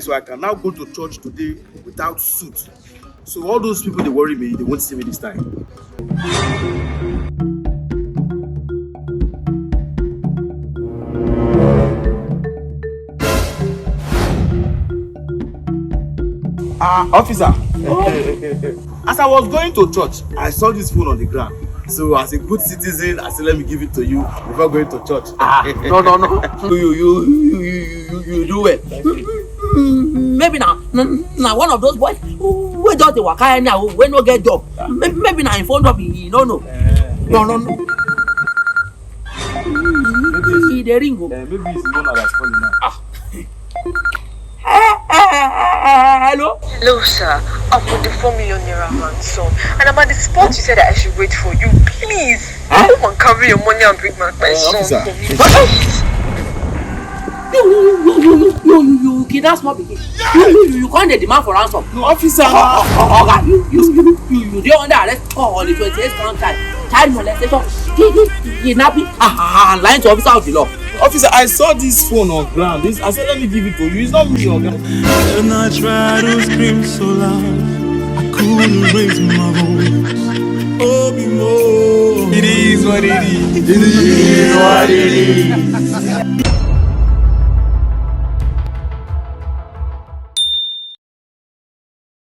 So I can now go to church today without suit. So all those people they worry me, they won't see me this time. Officer. As I was going to church, I saw this phone on the ground. So as a good citizen, I said, let me give it to you before going to church. No. You do it. Maybe now one of those boys we just dey waka anyhow we no get job. Maybe now in front of you no. No. He dey ring. Maybe it's the one that's calling now. Hello? Hello, sir. I'm with the 4 million naira ransom. And I'm at the spot you said that I should wait for you. Please. Come and carry your money and bring my son for me. You kidnap small pikin. You can't demand for ransom. No, officer. You dey under arrest on the 28th count child molestation, kidnapping, and lying to officer of the law. Officer, I saw this phone on ground. I said, let me give it to you. It's not me, Oga. And I tried to scream so loud, I couldn't raise my voice. Oh, be more. It is what it is. It is what it is.